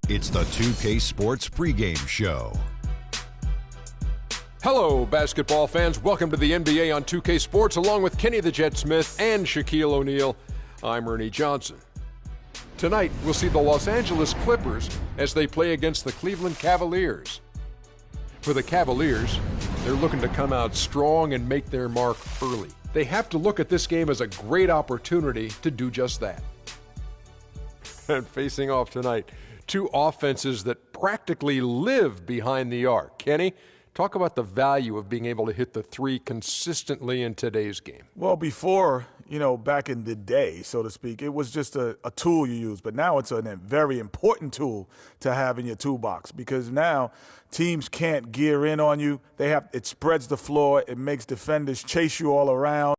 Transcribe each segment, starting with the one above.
It's the 2K Sports pregame show. Hello, basketball fans. Welcome to the NBA on 2K Sports, along with Kenny the Jet Smith and Shaquille O'Neal. I'm Ernie Johnson. Tonight, we'll see the Los Angeles Clippers as they play against the Cleveland Cavaliers. For the Cavaliers, they're looking to come out strong and make their mark early. They have to look at this game as a great opportunity to do just that. And facing off tonight, two offenses that practically live behind the arc. Kenny, talk about the value of being able to hit the three consistently in today's game. Well, before, back in the day, so to speak, it was just a tool you use. But now it's a very important tool to have in your toolbox, because now teams can't gear in on you. It spreads the floor. It makes defenders chase you all around.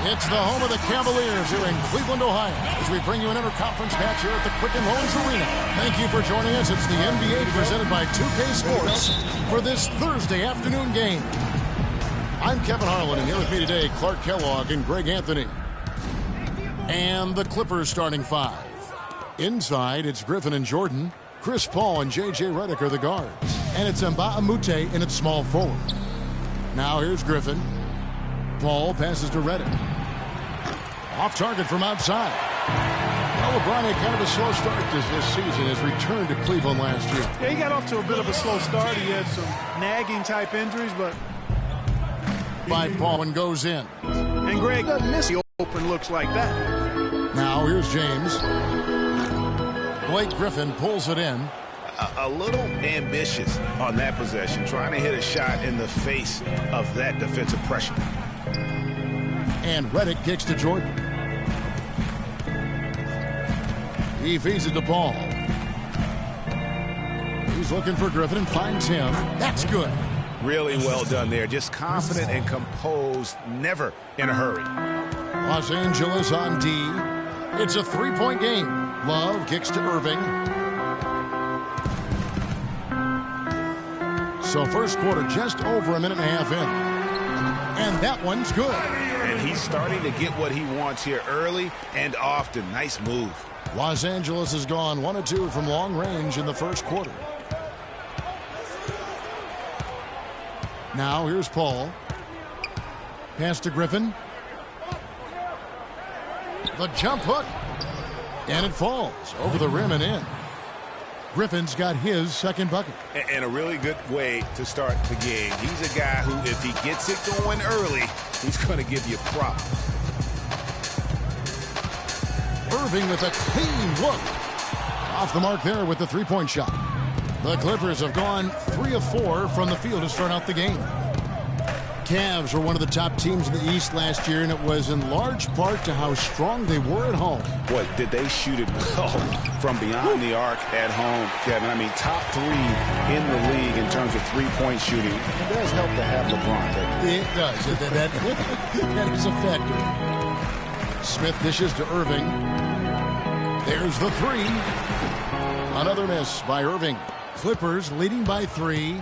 It's the home of the Cavaliers here in Cleveland, Ohio, as we bring you an interconference match here at the Quicken Loans Arena. Thank you for joining us. It's the NBA presented by 2K Sports for this Thursday afternoon game. I'm Kevin Harlan, and here with me today, Clark Kellogg and Greg Anthony. And the Clippers starting five. Inside, it's Griffin and Jordan. Chris Paul and J.J. Redick are the guards. And it's Mbah a Moute in its small forward. Now here's Griffin. Paul passes to Redick. Off target from outside. Well, LeBron had kind of a slow start this season. His return to Cleveland last year. Yeah, he got off to a bit of a slow start. He had some nagging type injuries, but by Paul and goes in. And Greg doesn't miss the open looks like that. Now here's James. Blake Griffin pulls it in. A little ambitious on that possession, trying to hit a shot in the face of that defensive pressure. And Redick kicks to Jordan. He feeds it to Paul. He's looking for Griffin and finds him. That's good. Really well done there. Just confident and composed, never in a hurry. Los Angeles on D. It's a three-point game. Love kicks to Irving. So first quarter just over a minute and a half in. And that one's good. And he's starting to get what he wants here early and often. Nice move. Los Angeles has gone 1 of 2 from long range in the first quarter. Now here's Paul. Pass to Griffin. The jump hook. And it falls over the rim and in. Griffin's got his second bucket. And a really good way to start the game. He's a guy who, if he gets it going early, he's going to give you props. Irving with a clean look. Off the mark there with the three-point shot. The Clippers have gone 3 of 4 from the field to start out the game. Cavs were one of the top teams in the East last year, and it was in large part to how strong they were at home. Boy, did they shoot it well from beyond the arc at home, Kevin. I mean, top 3 in the league in terms of three-point shooting. It does help to have LeBron, doesn't it? It does. That is a factor. Smith dishes to Irving. There's the three. Another miss by Irving. Clippers leading by 3.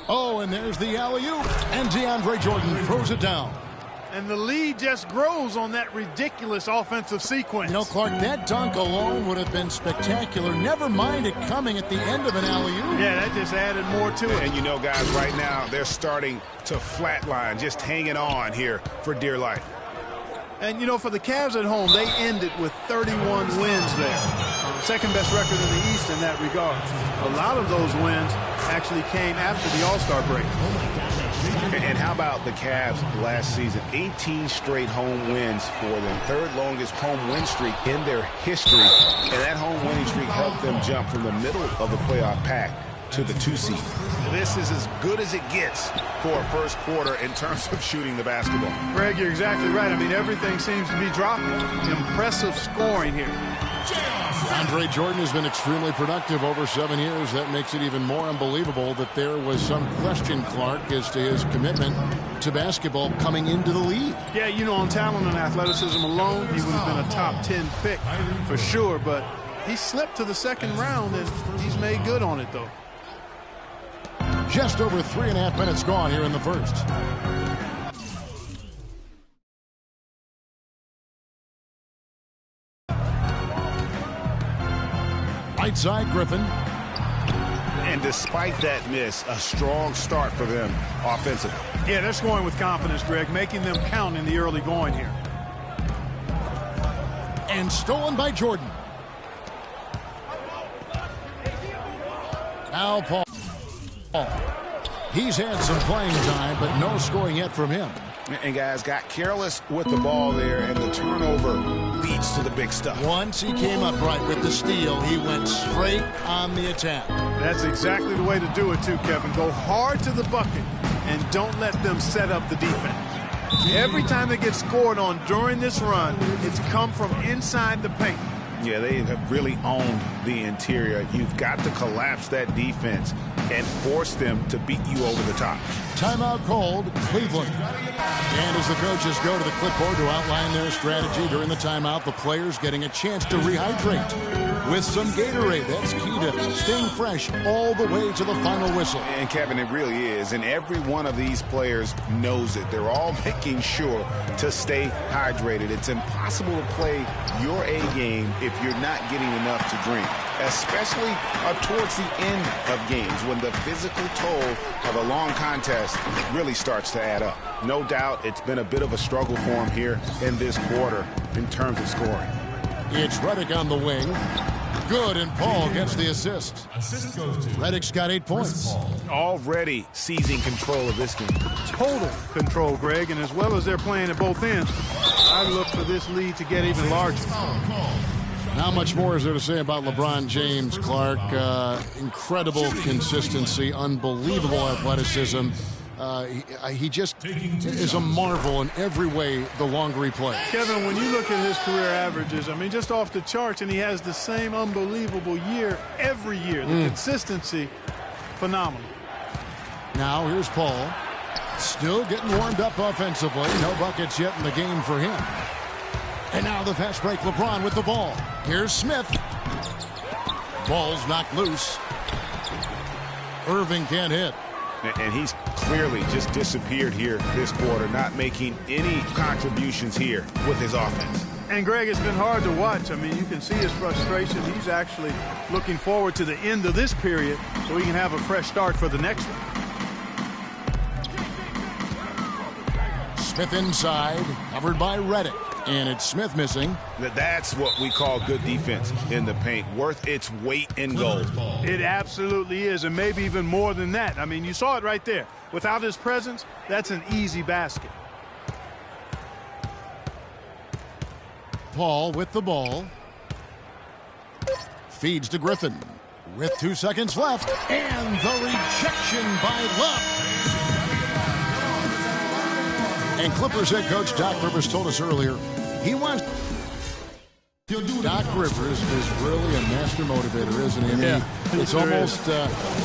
Oh, and there's the alley-oop. And DeAndre Jordan throws it down. And the lead just grows on that ridiculous offensive sequence. Clark, that dunk alone would have been spectacular. Never mind it coming at the end of an alley-oop. Yeah, that just added more to it. And guys, right now, they're starting to flatline, just hanging on here for dear life. And, for the Cavs at home, they ended with 31 wins there. Second best record in the East in that regard. A lot of those wins actually came after the All-Star break. And how about the Cavs last season? 18 straight home wins for them. Third longest home win streak in their history. And that home winning streak helped them jump from the middle of the playoff pack to the 2 seed. This is as good as it gets for a first quarter in terms of shooting the basketball. Greg, you're exactly right. I mean, everything seems to be dropping. Impressive scoring here. Andre Jordan has been extremely productive over 7 years. That makes it even more unbelievable that there was some question, Clark, as to his commitment to basketball coming into the league. Yeah, you know, on talent and athleticism alone, he would have been a top 10 pick for sure, but he slipped to the second round, and he's made good on it, though. Just over 3.5 minutes gone here in the first. Right side, Griffin. And despite that miss, a strong start for them offensively. Yeah, they're scoring with confidence, Greg, making them count in the early going here. And stolen by Jordan. Now Paul. He's had some playing time, but no scoring yet from him. And guys got careless with the ball there, and the turnover leads to the big stuff. Once he came up right with the steal, he went straight on the attack. That's exactly the way to do it too, Kevin. Go hard to the bucket and don't let them set up the defense. Every time they get scored on during this run, it's come from inside the paint. Yeah, they have really owned the interior. You've got to collapse that defense and force them to beat you over the top. Timeout called, Cleveland. And as the coaches go to the clipboard to outline their strategy during the timeout, the players getting a chance to rehydrate with some Gatorade. That's key to staying fresh all the way to the final whistle. And Kevin, it really is. And every one of these players knows it. They're all making sure to stay hydrated. It's impossible to play your A game if you're not getting enough to drink, especially towards the end of games when the physical toll of a long contest really starts to add up. No doubt it's been a bit of a struggle for him here in this quarter in terms of scoring. It's Redick on the wing. Good, and Paul gets the assist. Redick's got 8 points. Already seizing control of this game. Total control, Greg, and as well as they're playing at both ends, I look for this lead to get even larger. Not much more is there to say about LeBron James, Clark. Incredible consistency, unbelievable athleticism. He just is a marvel in every way the longer he plays. Kevin, when you look at his career averages, I mean, just off the charts, and he has the same unbelievable year every year. The consistency, phenomenal. Now here's Paul. Still getting warmed up offensively. No buckets yet in the game for him. And now the fast break, LeBron with the ball. Here's Smith. Ball's knocked loose. Irving can't hit. And he's clearly just disappeared here this quarter, not making any contributions here with his offense. And, Greg, it's been hard to watch. I mean, you can see his frustration. He's actually looking forward to the end of this period so he can have a fresh start for the next one. Smith inside, covered by Redick. And it's Smith missing. That's what we call good defense in the paint, worth its weight in gold. It absolutely is, and maybe even more than that. I mean, you saw it right there. Without his presence, that's an easy basket. Paul with the ball. Feeds to Griffin. With 2 seconds left. And the rejection by Love. And Clippers head coach Doc Rivers told us earlier he wants. Doc Rivers is really a master motivator, isn't he? I mean, it's almost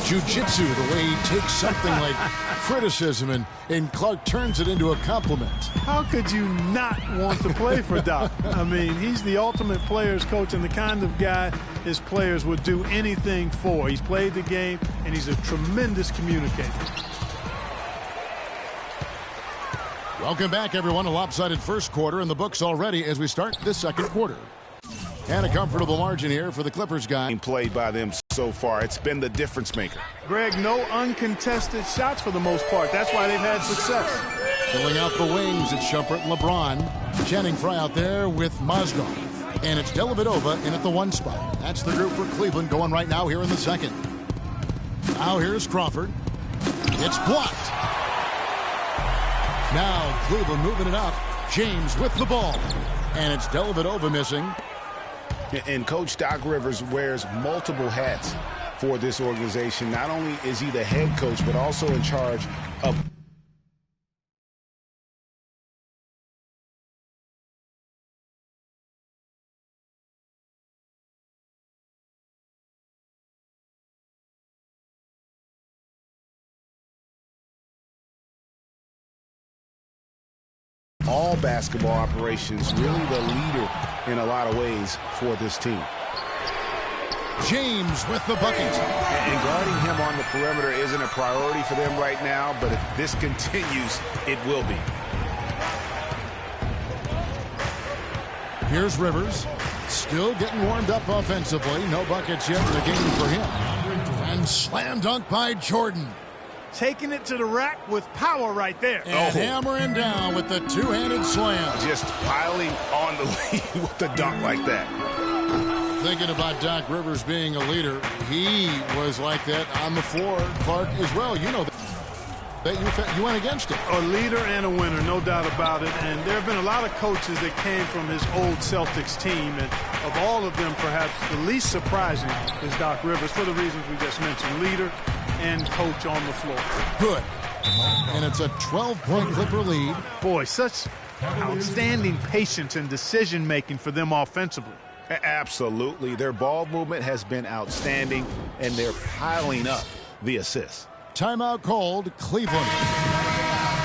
jiu-jitsu the way he takes something like criticism and Clark turns it into a compliment. How could you not want to play for Doc? I mean, he's the ultimate players coach and the kind of guy his players would do anything for. He's played the game, and he's a tremendous communicator. Welcome back, everyone. A lopsided first quarter in the books already as we start this second quarter. And a comfortable margin here for the Clippers guy. Played by them so far. It's been the difference maker. Greg, no uncontested shots for the most part. That's why they've had success. Filling out the wings, it's Shumpert and LeBron. Channing Frye out there with Mozgov. And it's Dellavedova in at the 1 spot. That's the group for Cleveland going right now here in the second. Now here's Crawford. It's blocked. Now Cleveland moving it up. James with the ball. And it's Dellavedova missing. And Coach Doc Rivers wears multiple hats for this organization. Not only is he the head coach, but also in charge of all basketball operations, really the leader in a lot of ways for this team. James with the bucket. And guarding him on the perimeter isn't a priority for them right now, but if this continues, it will be. Here's Rivers. Still getting warmed up offensively. No buckets yet in the game for him. And slam dunk by Jordan. Taking it to the rack with power right there. And hammering down with the two-handed slam. Just piling on the lead with the dunk like that. Thinking about Doc Rivers being a leader, he was like that on the floor. Clark as well. You know that you went against him. A leader and a winner, no doubt about it. And there have been a lot of coaches that came from his old Celtics team. And of all of them, perhaps the least surprising is Doc Rivers for the reasons we just mentioned. Leader and coach on the floor. Good. And it's a 12-point Clipper lead. Boy, such outstanding patience and decision-making for them offensively. Absolutely. Their ball movement has been outstanding, and they're piling up the assists. Timeout called, Cleveland.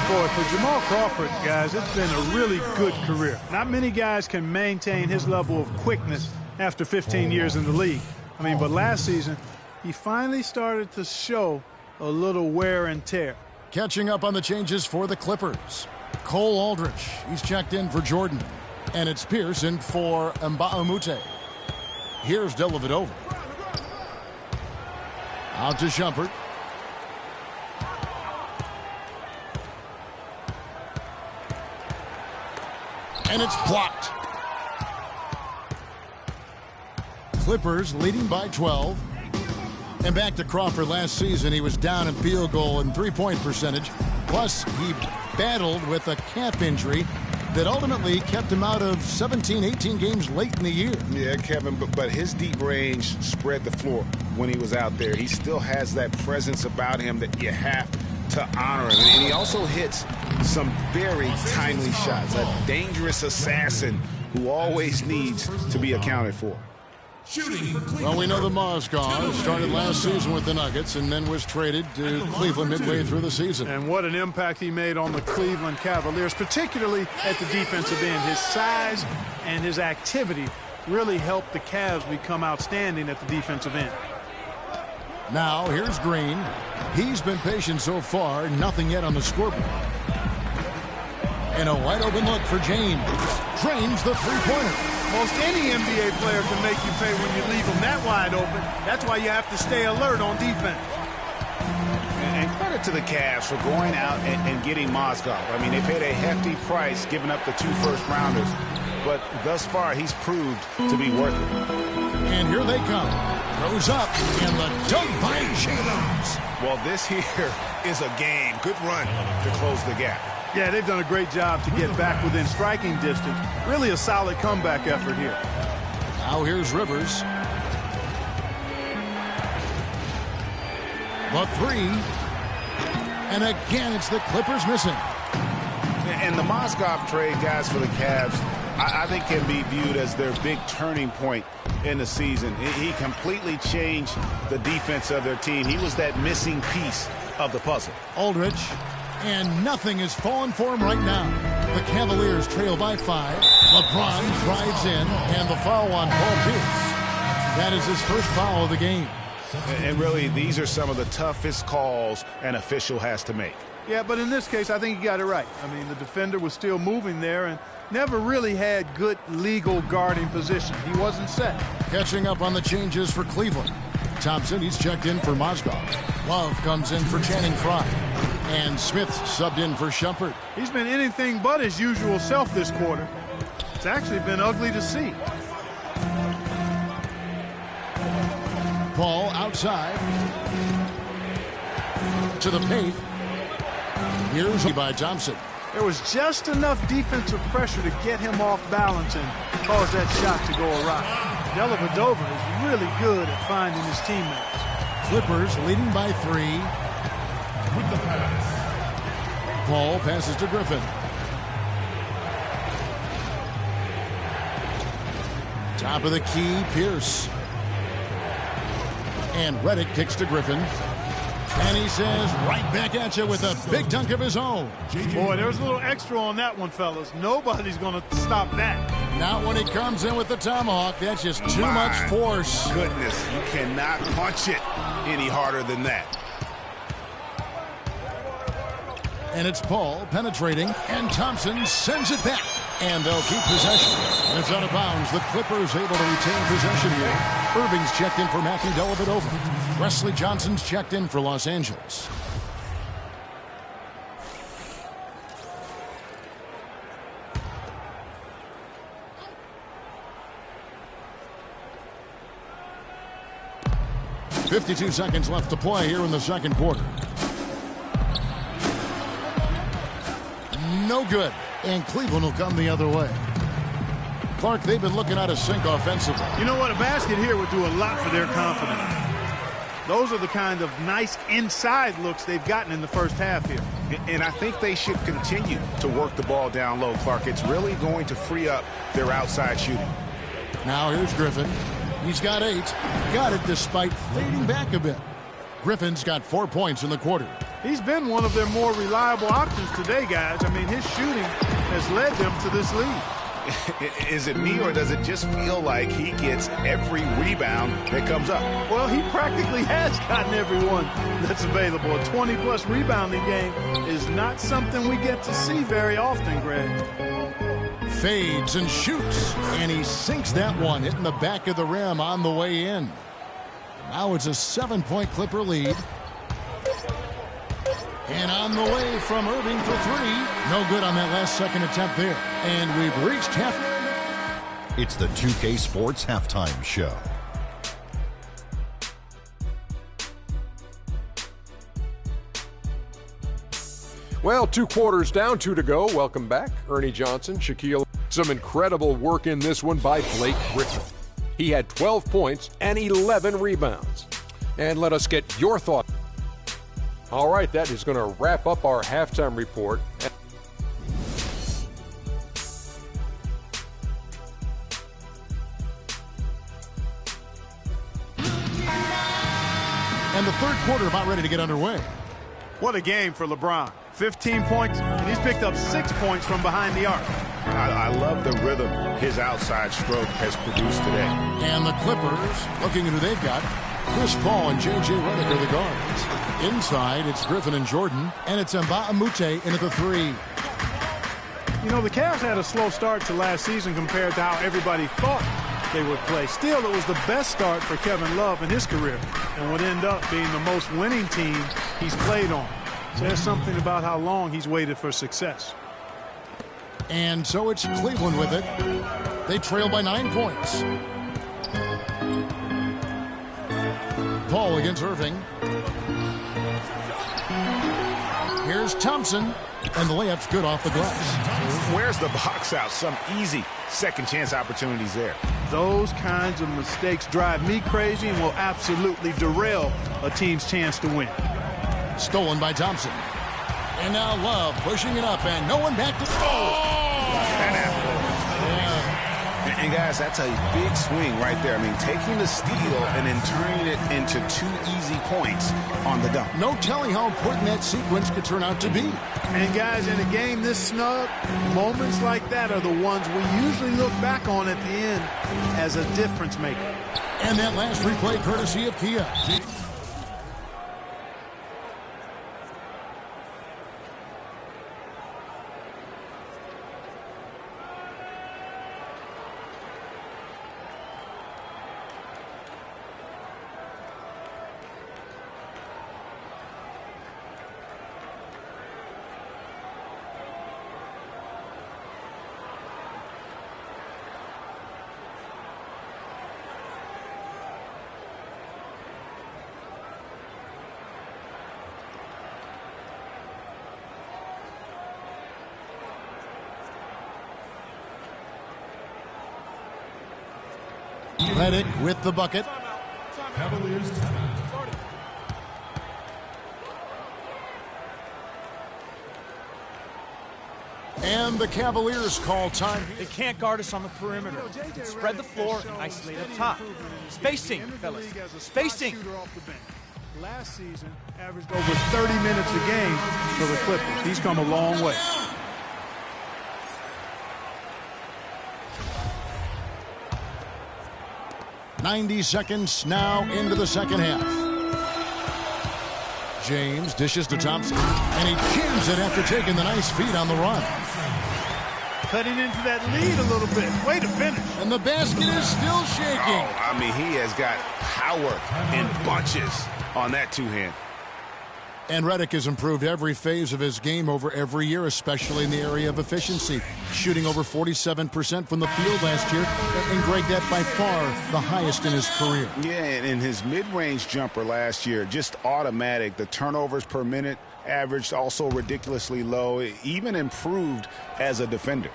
Boy, for Jamal Crawford, guys, it's been a really good career. Not many guys can maintain his level of quickness after 15 years in the league. I mean, but last season, he finally started to show a little wear and tear. Catching up on the changes for the Clippers. Cole Aldrich, he's checked in for Jordan. And it's Pierce in for Mba'amute. Here's Dellavedova. Out to Shumpert. And it's blocked. Clippers leading by 12. And back to Crawford last season, he was down in field goal and three-point percentage. Plus, he battled with a calf injury that ultimately kept him out of 17, 18 games late in the year. Yeah, Kevin, but his deep range spread the floor when he was out there. He still has that presence about him that you have to honor him. And he also hits some very timely shots. A dangerous assassin who always needs to be accounted for. Well, we know the Mozgov started last season with the Nuggets and then was traded to Cleveland midway through the season. And what an impact he made on the Cleveland Cavaliers, particularly at the defensive end. His size and his activity really helped the Cavs become outstanding at the defensive end. Now, here's Green. He's been patient so far, nothing yet on the scoreboard. And a wide open look for James. Drains the three-pointer. Most any NBA player can make you pay when you leave them that wide open. That's why you have to stay alert on defense. And credit to the Cavs for going out and getting Mozgov. I mean, they paid a hefty price giving up the 2 first-rounders. But thus far, he's proved to be worth it. And here they come. Goes up, and the dunk by James. Well, this here is a game. Good run to close the gap. Yeah, they've done a great job to get back within striking distance. Really a solid comeback effort here. Now here's Rivers. The three. And again, it's the Clippers missing. And the Mozgov trade, guys, for the Cavs, I think can be viewed as their big turning point in the season. He completely changed the defense of their team. He was that missing piece of the puzzle. Aldrich. And nothing is falling for him right now. The Cavaliers trail by 5. LeBron drives in, and the foul on Paul Pierce. That is his first foul of the game. And really, these are some of the toughest calls an official has to make. Yeah, but in this case, I think he got it right. I mean, the defender was still moving there and never really had good legal guarding position. He wasn't set. Catching up on the changes for Cleveland. Thompson, he's checked in for Mozgov. Love comes in for Channing Frye. And Smith subbed in for Shumpert. He's been anything but his usual self this quarter. It's actually been ugly to see. Paul outside. To the paint. Here's by Thompson. There was just enough defensive pressure to get him off balance and cause that shot to go awry. Dellavedova is really good at finding his teammates. Clippers leading by 3. With the pass. Paul passes to Griffin. Top of the key, Pierce. And Redick kicks to Griffin. And he says right back at you with a big dunk of his own. Boy, there's a little extra on that one, fellas. Nobody's going to stop that. Not when he comes in with the tomahawk. That's just too much force. Goodness, you cannot punch it any harder than that. And it's Paul penetrating, and Thompson sends it back. And they'll keep possession. And it's out of bounds. The Clippers able to retain possession here. Irving's checked in for Matthew Dellavedova. Wesley Johnson's checked in for Los Angeles. .52 seconds left to play here in the second quarter. No good. And Cleveland will come the other way. Clark, they've been looking out of sync offensively. You know what? A basket here would do a lot for their confidence. Those are the kind of nice inside looks they've gotten in the first half here. And I think they should continue to work the ball down low, Clark. It's really going to free up their outside shooting. Now here's Griffin. He's got 8. Got it despite fading back a bit. Griffin's got 4 points in the quarter. He's been one of their more reliable options today, guys. I mean, his shooting has led them to this lead. Is it me, or does it just feel like he gets every rebound that comes up? Well, he practically has gotten every one that's available. A 20-plus rebounding game is not something we get to see very often, Greg. Fades and shoots, and he sinks that one, hitting the back of the rim on the way in. Now it's a 7-point Clipper lead. And on the way from Irving for 3. No good on that last second attempt there. And we've reached half. It's the 2K Sports Halftime Show. Well, 2 quarters down, 2 to go. Welcome back, Ernie Johnson, Shaquille. Some incredible work in this one by Blake Griffin. He had 12 points and 11 rebounds. And let us get your thoughts. All right, that is going to wrap up our halftime report. And the third quarter about ready to get underway. What a game for LeBron. 15 points, and he's picked up 6 points from behind the arc. I love the rhythm his outside stroke has produced today. And the Clippers, looking at who they've got, Chris Paul and J.J. Redick are the guards. Inside, it's Griffin and Jordan, and it's Mbah Moute in at the 3. You know, the Cavs had a slow start to last season compared to how everybody thought they would play. Still, it was the best start for Kevin Love in his career and would end up being the most winning team he's played on. Says something about how long he's waited for success. And so it's Cleveland with it. They trail by 9 points. Paul against Irving. Here's Thompson, and the layup's good off the glass. Where's the box out? Some easy second chance opportunities there. Those kinds of mistakes drive me crazy and will absolutely derail a team's chance to win. Stolen by Thompson. And now Love pushing it up, and no one back to... And guys, that's a big swing right there. I mean, taking the steal and then turning it into 2 easy points on the dunk. No telling how important that sequence could turn out to be. And guys, in a game this snug, moments like that are the ones we usually look back on at the end as a difference maker. And that last replay courtesy of Kia. Redick with the bucket. Cavaliers timeout. And the Cavaliers call time. They can't guard us on the perimeter. Spread the floor and isolate up top. Spacing, fellas. Spacing. Last season, averaged over 30 minutes a game for the Clippers. He's come a long way. "90 seconds now into the second half. James dishes to Thompson, and he jams it after taking the nice feed on the run. Cutting into that lead a little bit. Way to finish. And the basket is still shaking. Oh, I mean, he has got power in bunches on that two-hand. And Redick has improved every phase of his game over every year, especially in the area of efficiency. Shooting over 47% from the field last year, and Greg, that by far the highest in his career. Yeah, and his mid-range jumper last year, just automatic. The turnovers per minute averaged also ridiculously low, even improved as a defender.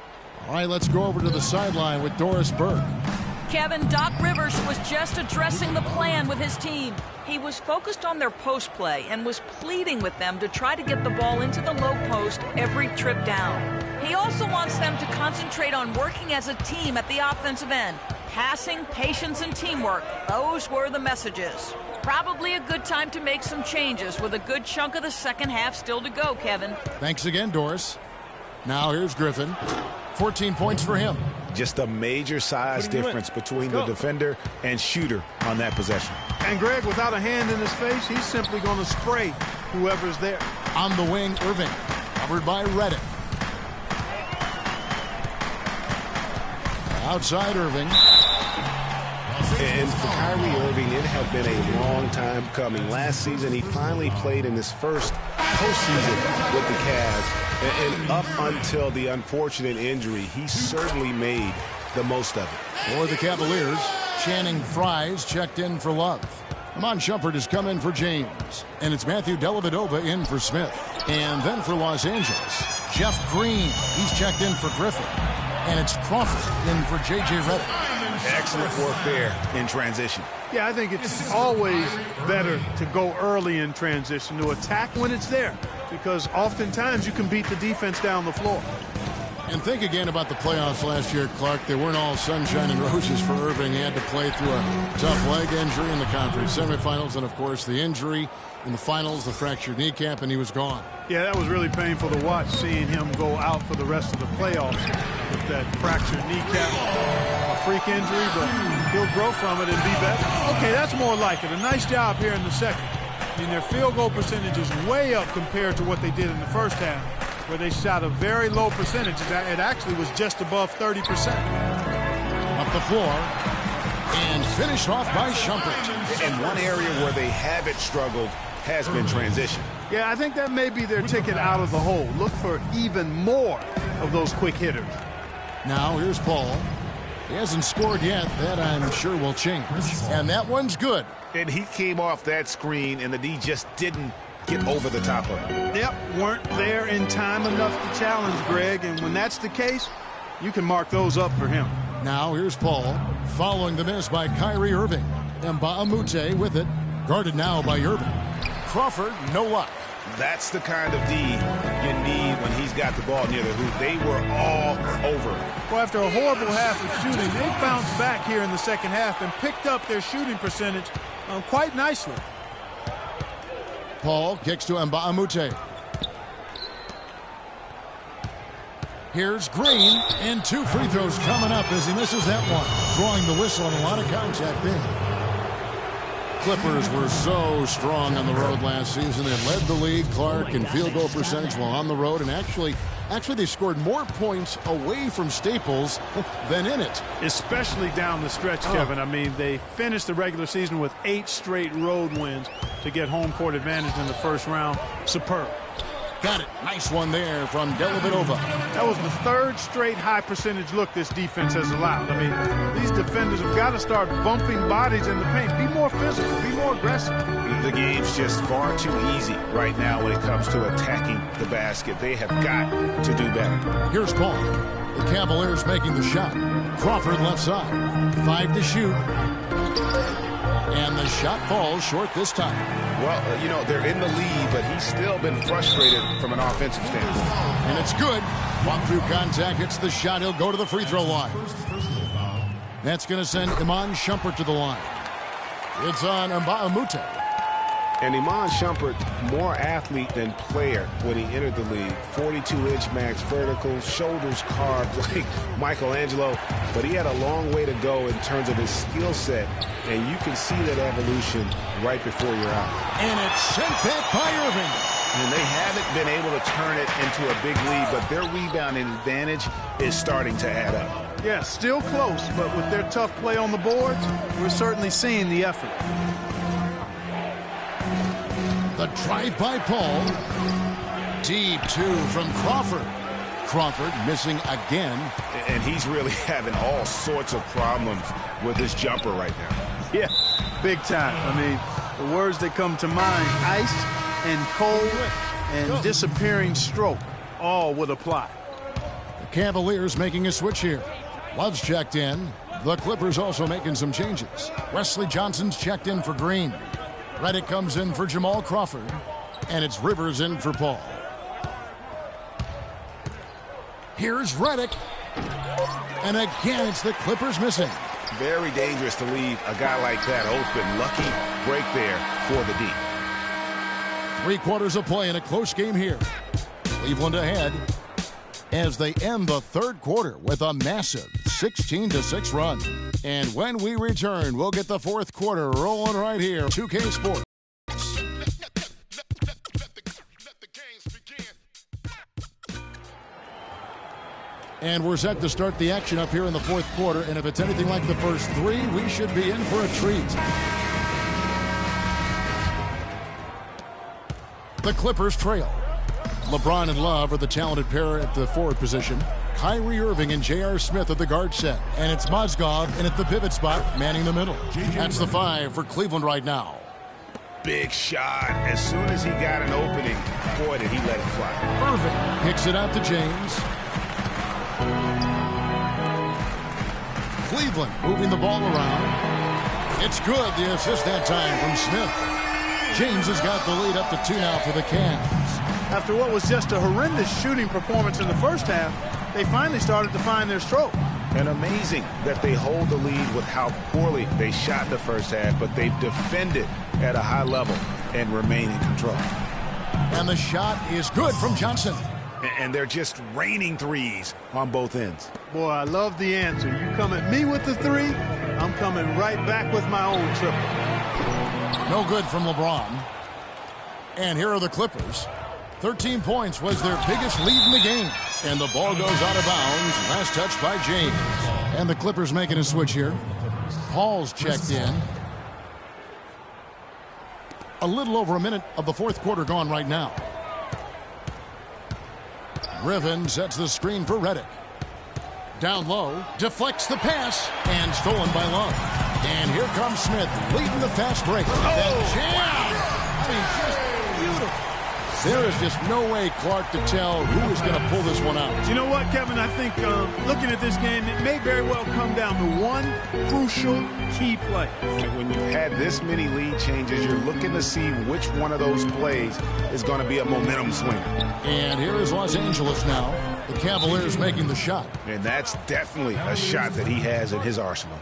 All right, let's go over to the sideline with Doris Burke. Kevin, Doc Rivers was just addressing the plan with his team. He was focused on their post play and was pleading with them to try to get the ball into the low post every trip down. He also wants them to concentrate on working as a team at the offensive end. Passing, patience, and teamwork. Those were the messages. Probably a good time to make some changes with a good chunk of the second half still to go, Kevin. Thanks again, Doris. Now here's Griffin. 14 points for him. Just a major size difference between the defender and shooter on that possession. And Greg, without a hand in his face, he's simply going to spray whoever's there. On the wing, Irving, covered by Redick. Outside Irving. And for Kyrie Irving, it had been a long time coming. Last season, he finally played in his first postseason with the Cavs. And up until the unfortunate injury, he certainly made the most of it. For the Cavaliers, Channing Frye's checked in for Love. Iman Shumpert has come in for James. And it's Matthew Dellavedova in for Smith. And then for Los Angeles, Jeff Green. He's checked in for Griffin. And it's Crawford in for J.J. Redick. Excellent work there in transition. Yeah, I think it's always better to go early in transition, to attack when it's there, because oftentimes you can beat the defense down the floor. And think again about the playoffs last year, Clark. They weren't all sunshine and roses for Irving. He had to play through a tough leg injury in the conference semifinals, and, of course, the injury in the finals, the fractured kneecap, and he was gone. Yeah, that was really painful to watch, seeing him go out for the rest of the playoffs with that fractured kneecap. A freak injury, but he'll grow from it and be better. Okay, that's more like it. A nice job here in the second. I mean, their field goal percentage is way up compared to what they did in the first half, where they shot a very low percentage. It actually was just above 30%. Up the floor and finished off by Shumpert. And one area where they haven't struggled has been transition. Yeah, I think that may be their ticket out of the hole. Look for even more of those quick hitters. Now here's Paul. He hasn't scored yet. That I'm sure will change. And that one's good. And he came off that screen, and the D just didn't get over the top of it. Yep, weren't there in time enough to challenge Greg, and when that's the case, you can mark those up for him. Now here's Paul, following the miss by Kyrie Irving. Mbamute with it, guarded now by Irving. Crawford, no luck. That's the kind of D you need when he's got the ball near the hoop. They were all over. Well, after a horrible half of shooting, they bounced back here in the second half and picked up their shooting percentage quite nicely. Paul kicks to Mbamute. Here's Green, and 2 free throws coming up as he misses that one. Drawing the whistle and a lot of contact there. Clippers were so strong on the road last season. They led the league, Clark, in field goal percentage while on the road, and actually they scored more points away from Staples than in it. Especially down the stretch, Kevin. I mean, they finished the regular season with 8 straight road wins to get home court advantage in the first round. Superb. Got it. Nice one there from Dellavedova. That was the 3rd straight high percentage look this defense has allowed. I mean, these defenders have got to start bumping bodies in the paint. Be more physical. Be more aggressive. The game's just far too easy right now when it comes to attacking the basket. They have got to do better. Here's Paul. The Cavaliers making the shot. Crawford left side. 5 to shoot. And the shot falls short this time. Well, you know, they're in the lead, but he's still been frustrated from an offensive standpoint. And it's good. Walk through contact, hits the shot. He'll go to the free throw line. That's going to send Iman Shumpert to the line. It's on Mbamute. And Iman Shumpert, more athlete than player when he entered the league. 42-inch max vertical, shoulders carved like Michelangelo. But he had a long way to go in terms of his skill set. And you can see that evolution right before your eyes. And it's sent back by Irving. And they haven't been able to turn it into a big lead, but their rebounding advantage is starting to add up. Yeah, still close, but with their tough play on the boards, we're certainly seeing the effort. The drive by Paul. Deep two from Crawford. Crawford missing again. And he's really having all sorts of problems with his jumper right now. Yeah, big time. I mean, the words that come to mind, ice and cold and disappearing stroke, all would apply. The Cavaliers making a switch here. Love's checked in. The Clippers also making some changes. Wesley Johnson's checked in for Green. Redick comes in for Jamal Crawford. And it's Rivers in for Paul. Here's Redick. And again, it's the Clippers missing. Very dangerous to leave a guy like that open. Lucky break there for the D. 3 quarters of play in a close game here. Cleveland ahead as they end the third quarter with a massive 16-6 run. And when we return, we'll get the fourth quarter rolling right here. 2K Sports. And we're set to start the action up here in the fourth quarter. And if it's anything like the first 3, we should be in for a treat. The Clippers trail. LeBron and Love are the talented pair at the forward position. Kyrie Irving and J.R. Smith at the guard set. And it's Mozgov in at the pivot spot, manning the middle. That's the 5 for Cleveland right now. Big shot. As soon as he got an opening, boy, did he let it fly. Irving kicks it out to James. Cleveland moving the ball around. It's good, the assist that time from Smith. James has got the lead up to 2 now for the Cavs. After what was just a horrendous shooting performance in the first half, they finally started to find their stroke. And amazing that they hold the lead with how poorly they shot the first half, but they've defended at a high level and remain in control. And the shot is good from Johnson. And they're just raining threes on both ends. Boy, I love the answer. You come at me with the 3, I'm coming right back with my own triple. No good from LeBron. And here are the Clippers. 13 points was their biggest lead in the game. And the ball goes out of bounds. Last touch by James. And the Clippers making a switch here. Paul's checked in. A little over a minute of the fourth quarter gone right now. Griffin sets the screen for Redick. Down low, deflects the pass, and stolen by Love. And here comes Smith, leading the fast break. That jam! I mean, just beautiful. There is just no way, Clark, to tell who is going to pull this one out. You know what, Kevin? I think looking at this game, it may very well come down to one crucial key play. When you've had this many lead changes, you're looking to see which one of those plays is going to be a momentum swinger. And here is Los Angeles now. The Cavaliers making the shot. And that's definitely a shot that he has in his arsenal.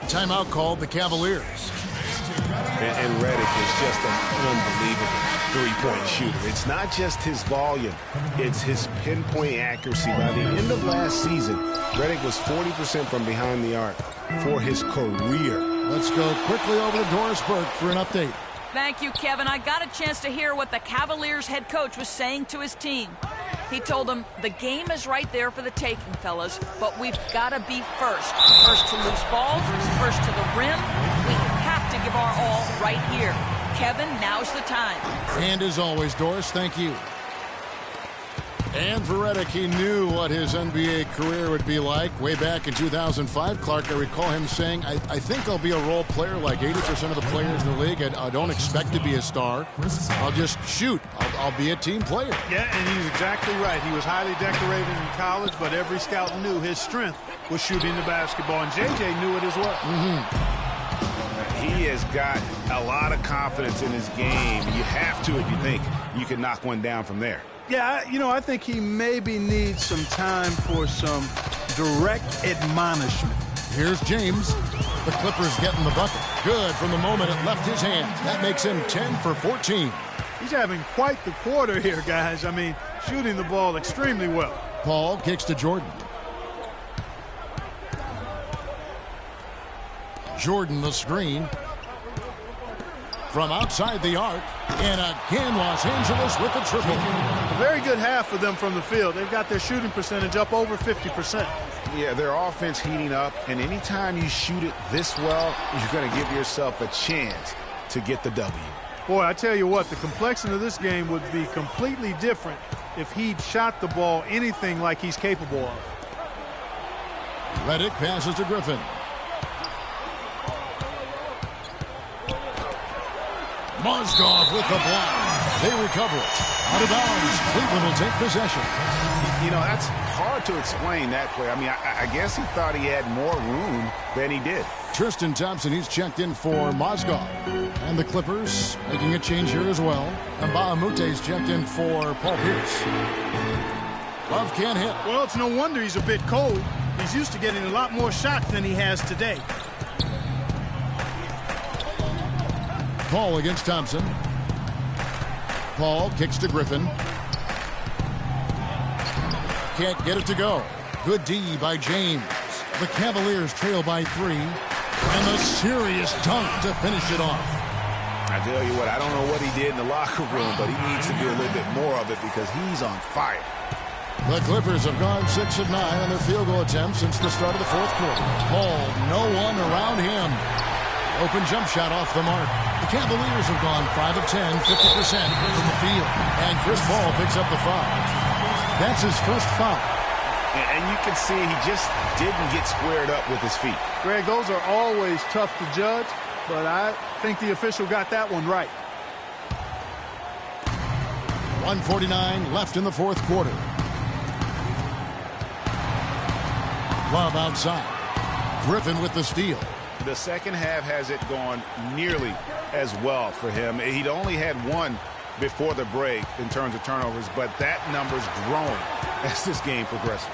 Timeout called the Cavaliers. And Redick is just an unbelievable three-point shooter. It's not just his volume, it's his pinpoint accuracy. By the end of last season, Redick was 40% from behind the arc for his career. Let's go quickly over to Doris Burke for an update. Thank you, Kevin. I got a chance to hear what the Cavaliers head coach was saying to his team. He told them, the game is right there for the taking, fellas, but we've got to be first. First to loose balls, first to the rim. We have to give our all right here. Kevin, now's the time. And as always, Doris, thank you. And for Redick, he knew what his NBA career would be like. Way back in 2005, Clark, I recall him saying, I think I'll be a role player like 80% of the players in the league. I don't expect to be a star. I'll just shoot. I'll be a team player. Yeah, and he's exactly right. He was highly decorated in college, but every scout knew his strength was shooting the basketball, and JJ knew it as well. He has got a lot of confidence in his game. You have to if you think you can knock one down from there. Yeah, I think he maybe needs some time for some direct admonishment. Here's James. The Clippers getting the bucket. Good from the moment it left his hand. That makes him 10 for 14. He's having quite the quarter here, guys. I mean, shooting the ball extremely well. Paul kicks to Jordan. Jordan the screen. From outside the arc. And again, Los Angeles with the triple. A very good half for them from the field. They've got their shooting percentage up over 50%. Yeah, their offense heating up, and anytime you shoot it this well, you're going to give yourself a chance to get the W. Boy, I tell you what, the complexion of this game would be completely different if he'd shot the ball anything like he's capable of. Redick passes to Griffin. Mozgov with the block. They recover it. Out of bounds. Cleveland will take possession. You know, that's hard to explain that play. I mean, I guess he thought he had more room than he did. Tristan Thompson, he's checked in for Mozgov. And the Clippers making a change here as well. And Baamute's checked in for Paul Pierce. Love can't hit. Well, it's no wonder he's a bit cold. He's used to getting a lot more shots than he has today. Paul against Thompson. Paul kicks to Griffin. Can't get it to go. Good D by James. The Cavaliers trail by 3. And a serious dunk to finish it off. I tell you what, I don't know what he did in the locker room, but he needs to do a little bit more of it because he's on fire. The Clippers have gone 6 of 9 on their field goal attempts since the start of the fourth quarter. Paul, no one around him. Open jump shot off the mark. The Cavaliers have gone 5 of 10, 50% from the field. And Chris Paul picks up the foul. That's his first foul. And you can see he just didn't get squared up with his feet. Greg, those are always tough to judge, but I think the official got that one right. 1:49 left in the fourth quarter. Love outside. Griffin with the steal. The second half has it gone nearly as well for him. He'd only had one before the break in terms of turnovers, but that number's growing as this game progresses.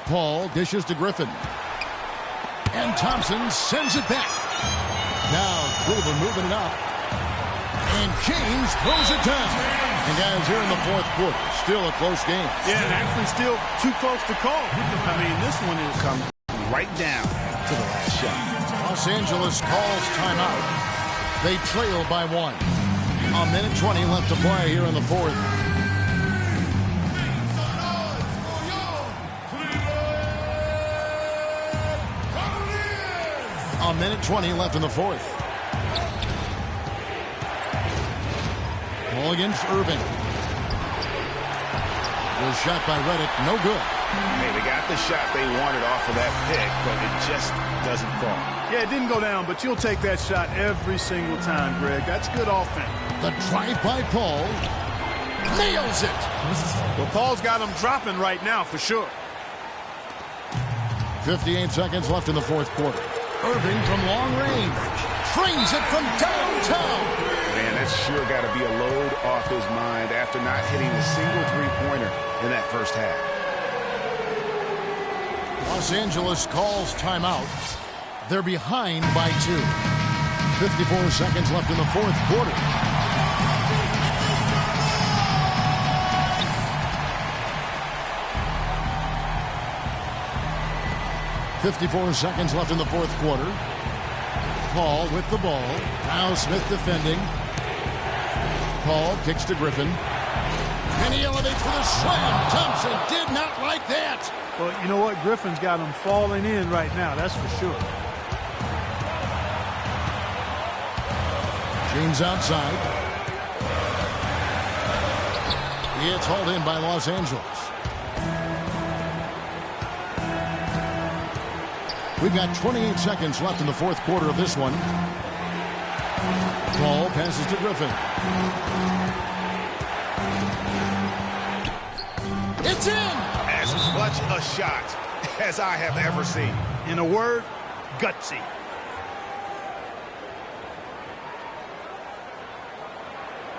Paul dishes to Griffin. And Thompson sends it back. Now Cleveland moving it up. And James throws it down. And guys, here in the fourth quarter, still a close game. Yeah, and actually still too close to call. I mean, this one is come right down to the last shot. Los Angeles calls timeout. They trail by 1. A minute 20 left to play here in the fourth. A minute 20 left in the fourth. Ball against Irving. Was shot by Redick. No good. Hey, they got the shot they wanted off of that pick, but it just doesn't fall. Yeah, it didn't go down, but you'll take that shot every single time, Greg. That's good offense. The drive by Paul. Nails it. Well, Paul's got him dropping right now for sure. 58 seconds left in the fourth quarter. Irving from long range. Trains it from downtown. Man, that's sure got to be a load off his mind after not hitting a single three-pointer in that first half. Los Angeles calls timeout. They're behind by 2. 54 seconds left in the fourth quarter. .54 seconds left in the fourth quarter. Paul with the ball. Now Smith defending. Paul kicks to Griffin. And he elevates for the slam. Thompson did not like that. Well, you know what? Griffin's got him falling in right now. That's for sure. James outside. It's hauled in by Los Angeles. We've got 28 seconds left in the fourth quarter of this one. Paul passes to Griffin. It's in! As clutch a shot as I have ever seen. In a word, gutsy.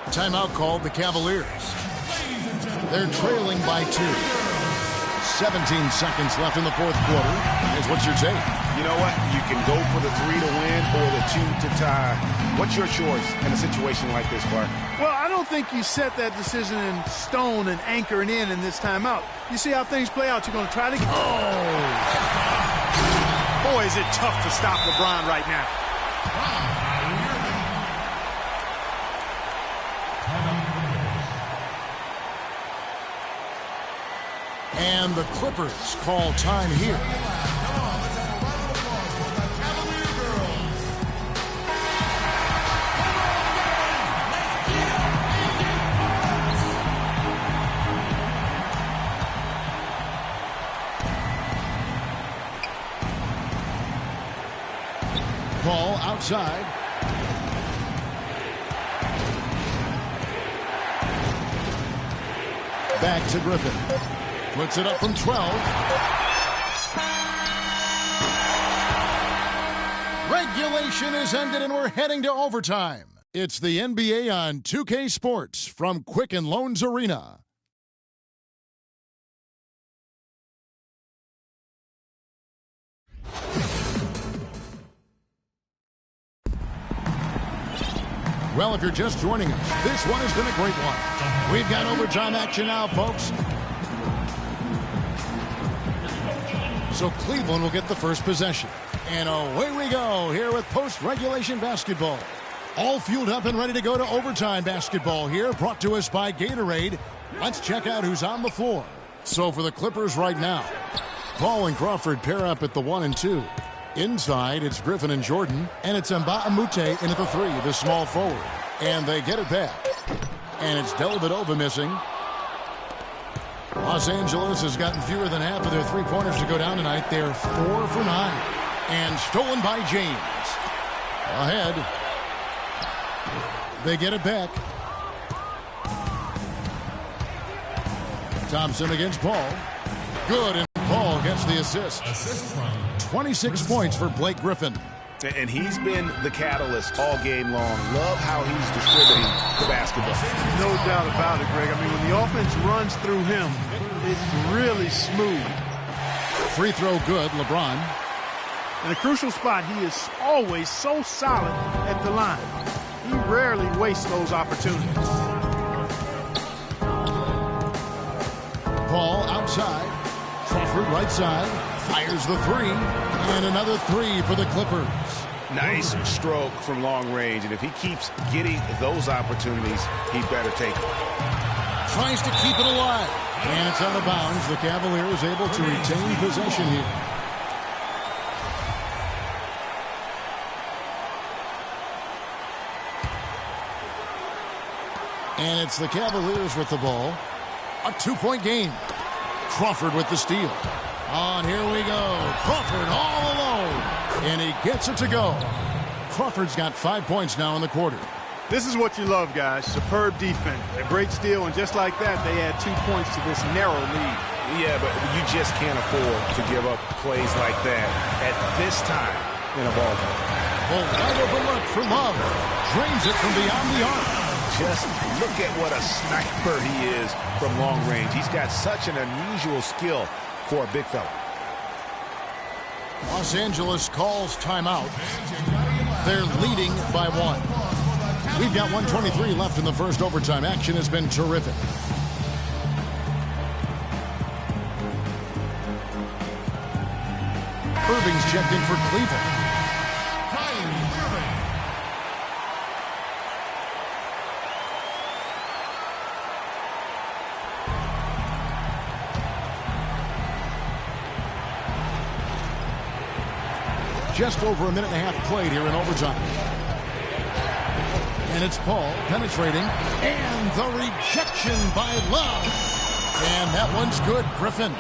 Timeout called the Cavaliers. They're trailing by 2. 17 seconds left in the fourth quarter. Here's what's your take? You know what? You can go for the 3 to win or the 2 to tie. What's your choice in a situation like this, Clark? Well, I don't think you set that decision in stone and anchor it in this timeout. You see how things play out. You're going to try to... Oh! Boy, is it tough to stop LeBron right now. And the Clippers call time here. Ball outside. Back to Griffin. Puts it up from 12. Regulation is ended and we're heading to overtime. It's the NBA on 2K Sports from Quicken Loans Arena. Well, if you're just joining us, this one has been a great one. We've got overtime action now, folks. So Cleveland will get the first possession. And away we go here with post-regulation basketball. All fueled up and ready to go to overtime basketball here, brought to us by Gatorade. Let's check out who's on the floor. So for the Clippers right now, Paul and Crawford pair up at the 1 and 2. Inside, it's Griffin and Jordan, and it's Mbamute in at the 3, the small forward. And they get it back. And it's Dellavedova missing. Los Angeles has gotten fewer than half of their three-pointers to go down tonight. They're 4 for 9. And stolen by James. Ahead. They get it back. Thompson against Paul. Good, and Paul gets the assist. 26 points for Blake Griffin. And he's been the catalyst all game long. Love how he's distributing the basketball. No doubt about it, Greg. I mean, when the offense runs through him, it's really smooth. Free throw good, LeBron. In a crucial spot, he is always so solid at the line. He rarely wastes those opportunities. Paul outside. Crawford right side. Fires the 3. And another 3 for the Clippers. Nice stroke from long range. And if he keeps getting those opportunities, he better take them. Tries to keep it alive. And it's out of bounds. The Cavaliers able to retain possession here. And it's the Cavaliers with the ball. A 2-point game. Crawford with the steal. On, here we go. Crawford all alone. And he gets it to go. Crawford's got 5 points now in the quarter. This is what you love, guys. Superb defense. A great steal, and just like that, they add 2 points to this narrow lead. Yeah, but you just can't afford to give up plays like that at this time in a ball game. Well, wide open look for Love. Drains it from beyond the arc. Just look at what a sniper he is from long range. He's got such an unusual skill for a big fella. Los Angeles calls timeout. They're leading by 1. We've got 1:23 left in the first overtime. Action has been terrific. Irving's checked in for Cleveland. Just over a minute and a half played here in overtime. And it's Paul penetrating. And the rejection by Love. And that one's good, Griffin.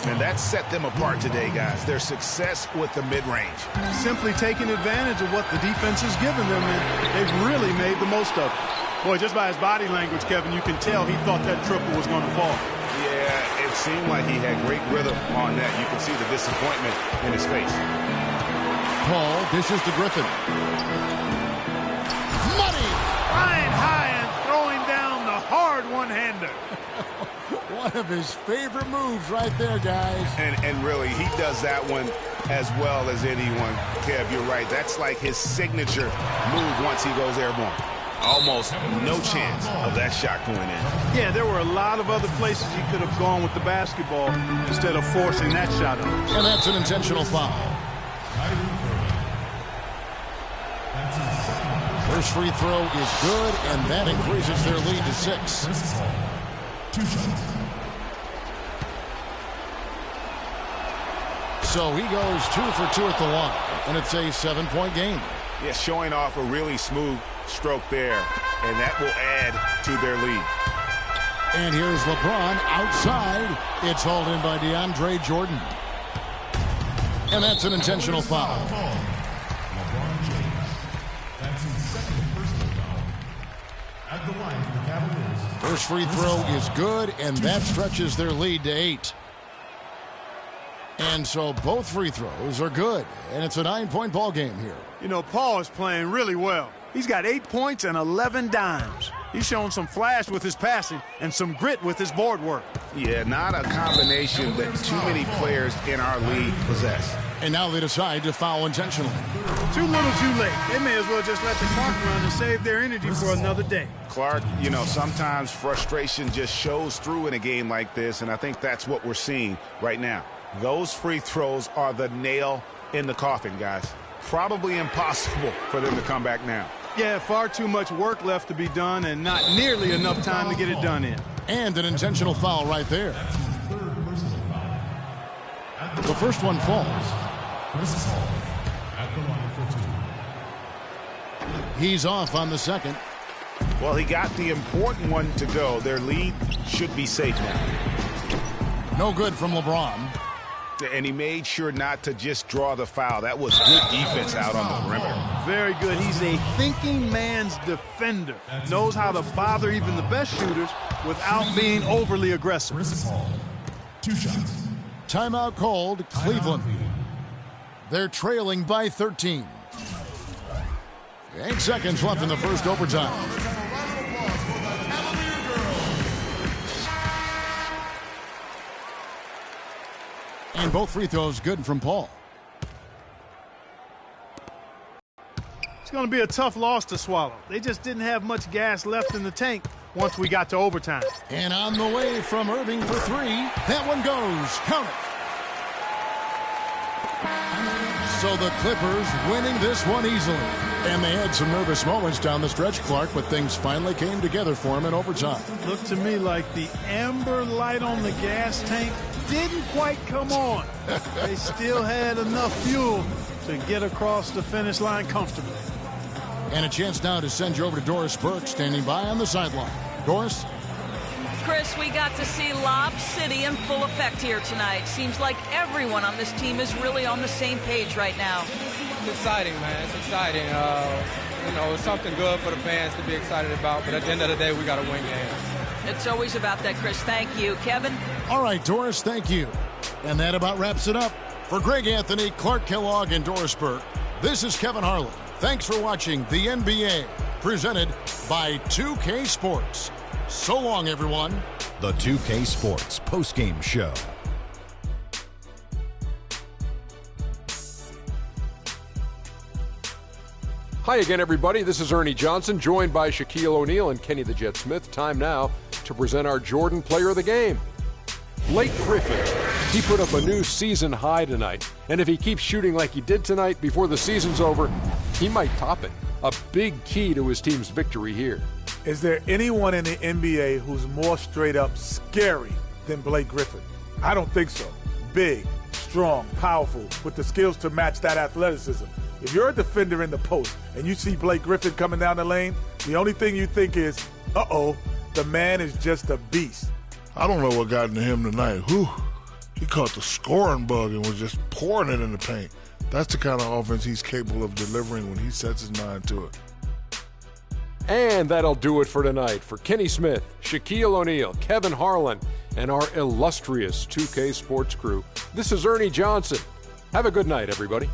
And that set them apart today, guys. Their success with the mid-range. Simply taking advantage of what the defense has given them, and they've really made the most of it. Boy, just by his body language, Kevin, you can tell he thought that triple was going to fall. Yeah, it seemed like he had great rhythm on that. You can see the disappointment in his face. Paul dishes to Griffin. Money! Flying high and throwing down the hard one-hander. One of his favorite moves right there, guys. And really, he does that one as well as anyone. Kev, you're right. That's like his signature move once he goes airborne. Almost no chance of that shot going in. Yeah, there were a lot of other places he could have gone with the basketball instead of forcing that shot up. And that's an intentional foul. First free throw is good, and that increases their lead to 6. 2 shots. So he goes 2 for 2 at the line, and it's a 7-point game. Yeah, showing off a really smooth stroke there, and that will add to their lead. And here's LeBron outside. It's hauled in by DeAndre Jordan. And that's an intentional foul. LeBron James. That's his second personal foul. At the line for the Cavaliers. First free throw is good, and that stretches their lead to 8. And so both free throws are good, and it's a 9-point ball game here. You know, Paul is playing really well. He's got 8 points and 11 dimes. He's shown some flash with his passing and some grit with his board work. Yeah, not a combination that too many players in our league possess. And now they decide to foul intentionally. Too little, too late. They may as well just let the clock run and save their energy for another day. Clark, you know, sometimes frustration just shows through in a game like this, and I think that's what we're seeing right now. Those free throws are the nail in the coffin, guys. Probably impossible for them to come back now. Yeah, far too much work left to be done and not nearly enough time to get it done in. And an intentional foul right there. The first one falls. He's off on the second. Well, he got the important one to go. Their lead should be safe now. No good from LeBron. And he made sure not to just draw the foul. That was good defense out on the perimeter. Very good. He's a thinking man's defender. Knows how to bother even the best shooters without being overly aggressive. 2 shots. Timeout called, Cleveland. They're trailing by 13. 8 seconds left in the first overtime. And both free throws good from Paul. It's going to be a tough loss to swallow. They just didn't have much gas left in the tank once we got to overtime. And on the way from Irving for 3. That one goes. Count it. So the Clippers winning this one easily. And they had some nervous moments down the stretch, Clark, but things finally came together for them in overtime. Looked to me like the amber light on the gas tank didn't quite come on. They still had enough fuel to get across the finish line comfortably. And a chance now to send you over to Doris Burke, standing by on the sideline. Doris? Chris, we got to see Lob City in full effect here tonight. Seems like everyone on this team is really on the same page right now. It's exciting, man. It's exciting. You know, it's something good for the fans to be excited about, but at the end of the day, we got to win games. It's always about that, Chris. Thank you. Kevin? All right, Doris, thank you. And that about wraps it up. For Greg Anthony, Clark Kellogg, and Doris Burke, this is Kevin Harlan. Thanks for watching the NBA, presented by 2K Sports. So long, everyone. The 2K Sports postgame show. Hi again, everybody. This is Ernie Johnson, joined by Shaquille O'Neal and Kenny the Jet Smith. Time now to present our Jordan Player of the Game. Blake Griffin, he put up a new season high tonight, and if he keeps shooting like he did tonight before the season's over, he might top it. A big key to his team's victory here. Is there anyone in the NBA who's more straight up scary than Blake Griffin? I don't think so. Big, strong, powerful, with the skills to match that athleticism. If you're a defender in the post and you see Blake Griffin coming down the lane, the only thing you think is, uh-oh, the man is just a beast. I don't know what got into him tonight. Whew. He caught the scoring bug and was just pouring it in the paint. That's the kind of offense he's capable of delivering when he sets his mind to it. And that'll do it for tonight. For Kenny Smith, Shaquille O'Neal, Kevin Harlan, and our illustrious 2K Sports crew, this is Ernie Johnson. Have a good night, everybody.